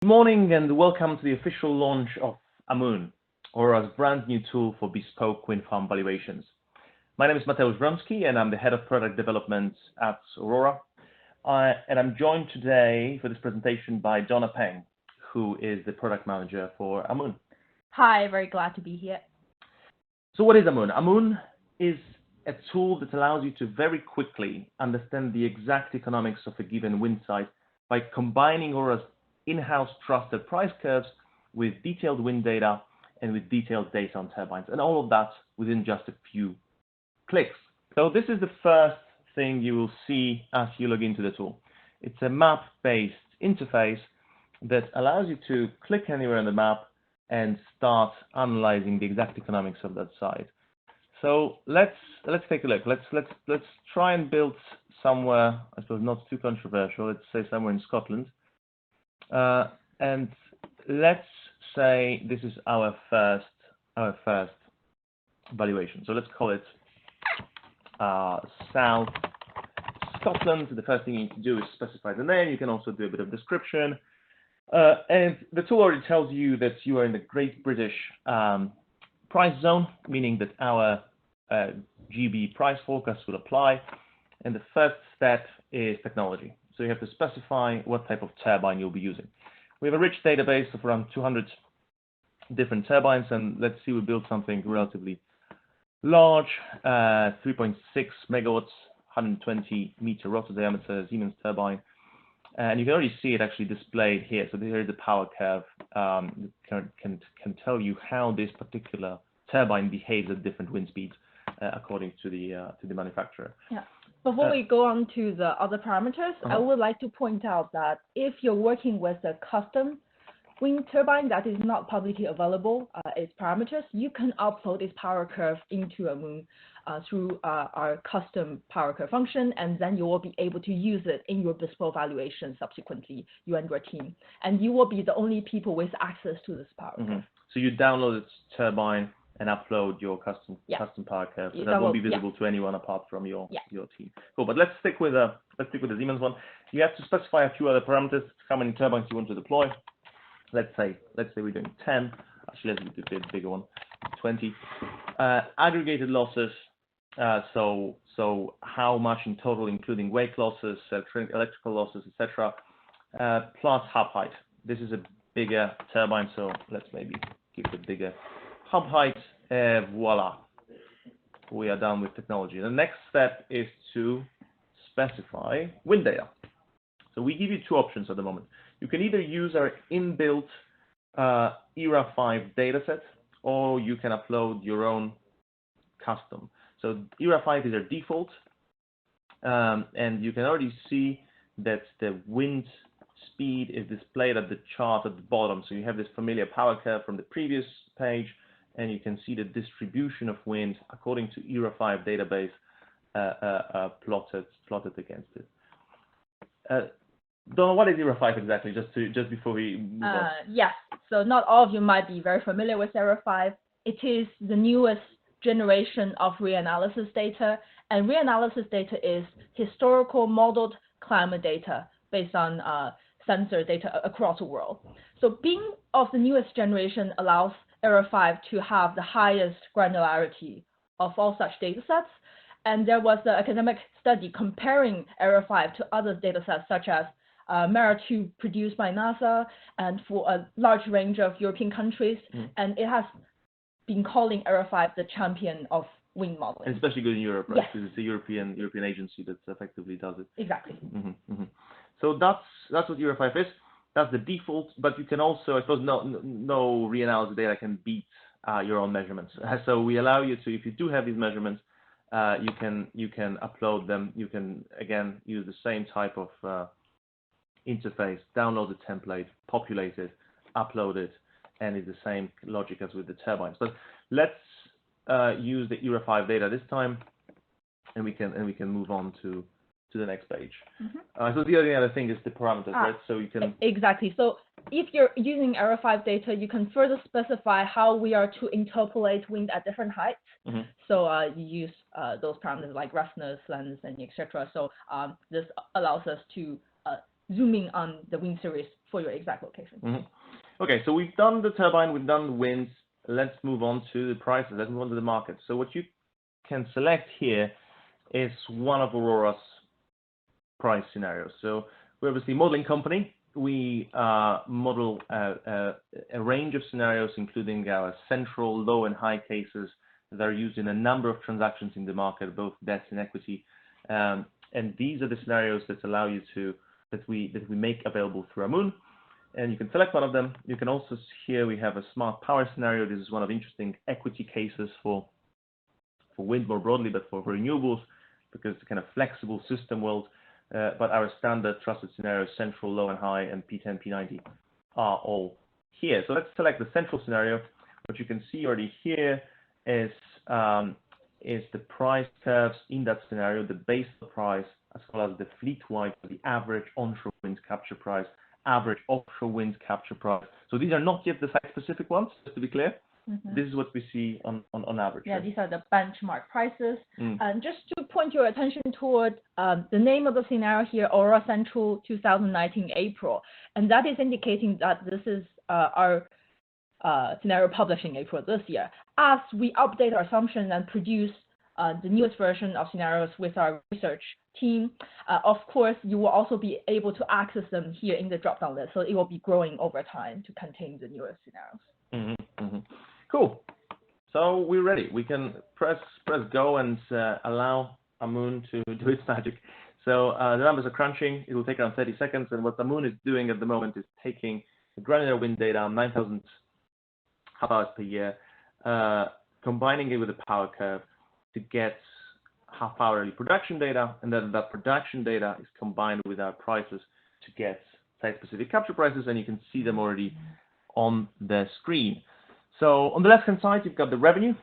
Good morning and welcome to the official launch of Amun, Aurora's brand new tool for bespoke wind farm valuations. My name is Mateusz Bromski and I'm the Head of Product Development at Aurora. And I'm joined today for this presentation by Donna Peng, who is the Product Manager for Amun. Hi, very glad to be here. So what is Amun? Amun is a tool that allows you to very quickly understand the exact economics of a given wind site by combining Aurora's in-house trusted price curves with detailed wind data and with detailed data on turbines, and all of that within just a few clicks. So this is the first thing you will see as you log into the tool. It's a map-based interface that allows you to click anywhere on the map and start analyzing the exact economics of that site. So let's take a look. Let's try and build somewhere, I suppose not too controversial. Let's say somewhere in Scotland. And let's say this is our first valuation. So let's call it South Scotland. The first thing you need to do is specify the name. You can also do a bit of description. And the tool already tells you that you are in the Great British price zone, meaning that our GB price forecast will apply. And the first step is technology. So you have to specify what type of turbine you'll be using. We have a rich database of around 200 different turbines, and let's see, we build something relatively large, 3.6 megawatts, 120 meter rotor diameter Siemens turbine. And you can already see it actually displayed here. So here is the power curve that can tell you how this particular turbine behaves at different wind speeds according to the manufacturer. Yeah. Before we go on to the other parameters, I would like to point out that if you're working with a custom wind turbine that is not publicly available, its parameters, you can upload this power curve into Amun through our custom power curve function, and then you will be able to use it in your bespoke valuation subsequently, you and your team. And you will be the only people with access to this power curve. So you download its turbine and upload your custom power curve. So that won't be visible to anyone apart from your team. Cool. But let's stick with the Siemens one. You have to specify a few other parameters. How many turbines you want to deploy? Let's say we're doing 10. Actually, let's do a bigger one. 20. Aggregated losses. So how much in total, including wake losses, electrical losses, etc. Plus hub height. This is a bigger turbine, so let's maybe give it a bigger hub height. Voila, we are done with technology. The next step is to specify wind data. So we give you two options at the moment. You can either use our inbuilt ERA 5 dataset, or you can upload your own custom. So ERA 5 is our default, and you can already see that the wind speed is displayed at the chart at the bottom. So you have this familiar power curve from the previous page, and you can see the distribution of wind according to ERA 5 database plotted against it. Donna, what is ERA 5 exactly? Just before we move on. Yes. So not all of you might be very familiar with ERA 5. It is the newest generation of reanalysis data, and reanalysis data is historical modeled climate data based on sensor data across the world. So being of the newest generation allows ERA 5 to have the highest granularity of all such data sets. And there was an academic study comparing ERA 5 to other data sets such as MERA2 produced by NASA and for a large range of European countries. And it has been calling ERA 5 the champion of wind modeling. And especially good in Europe, right? Because it's a European agency that effectively does it. Exactly. So that's what ERA 5 is. That's the default, but you can also, I suppose, no reanalysis data can beat your own measurements. So we allow you to, if you do have these measurements, you can upload them. You can again use the same type of interface, download the template, populate it, upload it, and it's the same logic as with the turbines. But let's use the ERA 5 data this time, and we can move on to the next page. So the only other thing is the parameters, right? So you can exactly. So if you're using ERA 5 data, you can further specify how we are to interpolate wind at different heights. So you use those parameters like roughness, length, and etc. So this allows us to zoom in on the wind series for your exact location. Mm-hmm. Okay, so we've done the turbine, we've done the winds. Let's move on to the prices. Let's move on to the market. So what you can select here is one of Aurora's price scenarios. So we're obviously a modeling company. We model a range of scenarios, including our central, low, and high cases that are used in a number of transactions in the market, both debt and equity. And these are the scenarios that allow you to that we make available through Amun. And you can select one of them. You can also here we have a smart power scenario. This is one of interesting equity cases for wind more broadly, but for renewables, because it's a kind of flexible system world. But our standard trusted scenarios, central, low, and high, and P10, P90 are all here. So let's select the central scenario. What you can see already here is the price curves in that scenario, the base price, as well as the fleet-wide, the average onshore wind capture price, average offshore wind capture price. So these are not yet the site-specific ones, just to be clear. This is what we see on average. Yeah, these are the benchmark prices. And just to point your attention toward the name of the scenario here, Aurora Central 2019 April, and that is indicating that this is our scenario published in April this year. As we update our assumptions and produce the newest version of scenarios with our research team, of course, you will also be able to access them here in the drop-down list. So it will be growing over time to contain the newest scenarios. Cool. So we're ready. We can press go and allow Amun to do its magic. So the numbers are crunching. It will take around 30 seconds. And what Amun is doing at the moment is taking the granular wind data, 9,000 half-hours per year, combining it with a power curve to get half-hourly production data, and then that production data is combined with our prices to get site-specific capture prices, and you can see them already on the screen. So on the left-hand side, you've got the revenue,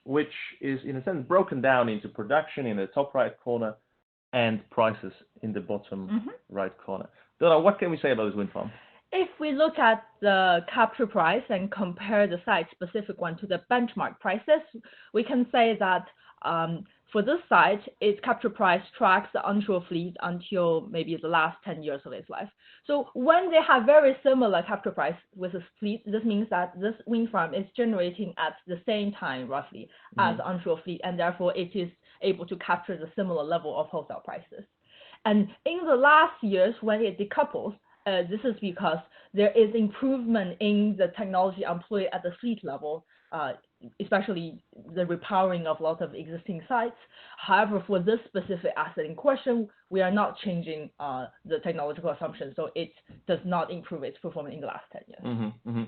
which is in a sense broken down into production in the top right corner and prices in the bottom right corner. Donna, what can we say about this wind farm? If we look at the capture price and compare the site-specific one to the benchmark prices, we can say that for this site, its capture price tracks the onshore fleet until maybe the last 10 years of its life. So when they have very similar capture price with this fleet, this means that this wind farm is generating at the same time, roughly, as the onshore fleet, and therefore it is able to capture the similar level of wholesale prices. And in the last years, when it decouples, this is because there is improvement in the technology employed at the fleet level, especially the repowering of lots of existing sites. However, for this specific asset in question, we are not changing the technological assumption, so it does not improve its performance in the last 10 years.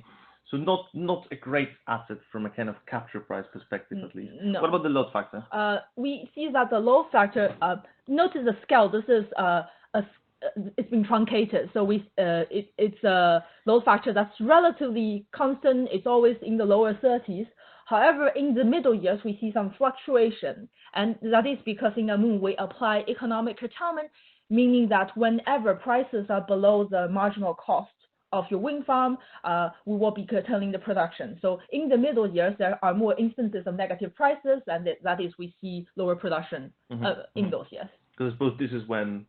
So not a great asset from a kind of capture price perspective, at least. No. What about the load factor? We see that the load factor, notice the scale, this is it's been truncated, so it's a load factor that's relatively constant. It's always in the lower 30s. However, in the middle years, we see some fluctuation, and that is because in Amun we apply economic curtailment, meaning that whenever prices are below the marginal cost of your wind farm, we will be curtailing the production. So in the middle years, there are more instances of negative prices, and that is we see lower production in those years. Because I suppose this is when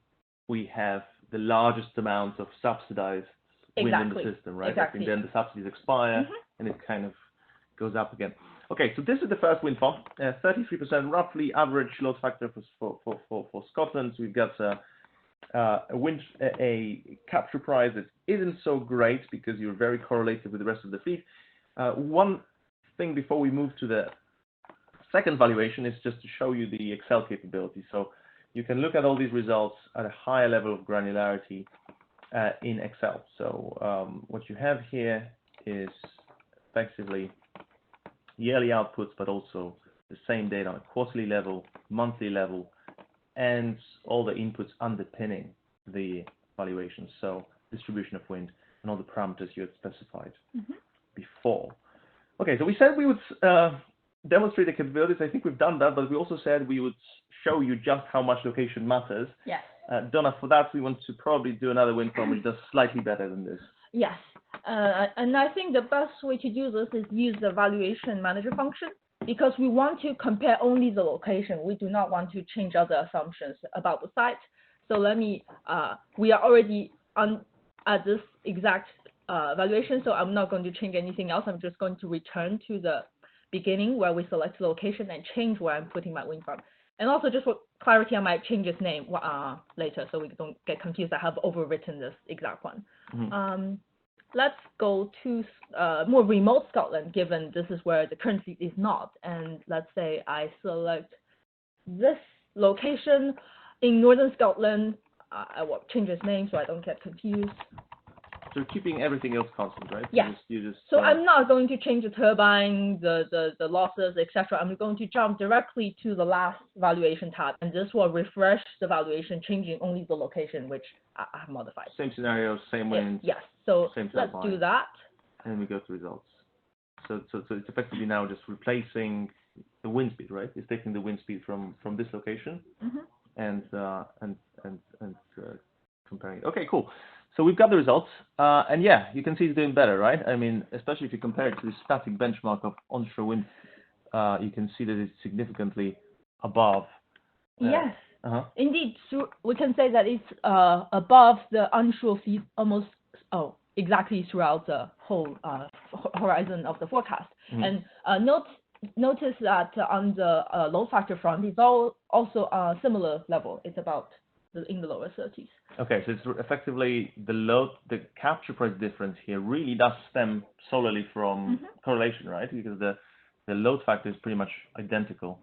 we have the largest amount of subsidized wind in the system, right? Exactly. And then the subsidies expire and it kind of goes up again. Okay, so this is the first wind farm, 33% roughly average load factor for Scotland. So we've got a capture price that isn't so great because you're very correlated with the rest of the fleet. One thing before we move to the second valuation is just to show you the Excel capability. So you can look at all these results at a higher level of granularity in Excel. So what you have here is effectively yearly outputs, but also the same data on a quarterly level, monthly level, and all the inputs underpinning the valuation. So distribution of wind and all the parameters you had specified before. Okay, so we said we would demonstrate the capabilities. I think we've done that, but we also said we would show you just how much location matters. Yes. Donna, for that, we want to probably do another wind farm which does slightly better than this. Yes. And I think the best way to do this is use the valuation manager function, because we want to compare only the location. We do not want to change other assumptions about the site. So let me, we are already at this exact valuation, so I'm not going to change anything else. I'm just going to return to the beginning where we select the location and change where I'm putting my wind farm. And also, just for clarity, I might change its name later, so we don't get confused. I have overwritten this exact one. Mm-hmm. Let's go to more remote Scotland, given this is where the current fleet is not. And let's say I select this location in northern Scotland. I will change its name so I don't get confused. So keeping everything else constant, right? Yes. So I'm not going to change the turbine, the losses, etc. I'm going to jump directly to the last valuation tab, and this will refresh the valuation, changing only the location, which I have modified. Same scenario, same wind. Yes. So let's do that. And we go to results. So it's effectively now just replacing the wind speed, right? It's taking the wind speed from this location and comparing it. Okay, cool. So we've got the results, and yeah, you can see it's doing better, right? I mean, especially if you compare it to the static benchmark of onshore wind, you can see that it's significantly above. Yes, indeed. So we can say that it's above the onshore fleet almost exactly throughout the whole horizon of the forecast. And notice that on the load factor front, it's also a similar level. It's about in the lower 30s. Okay, so it's effectively the capture price difference here really does stem solely from correlation, right? Because the load factor is pretty much identical.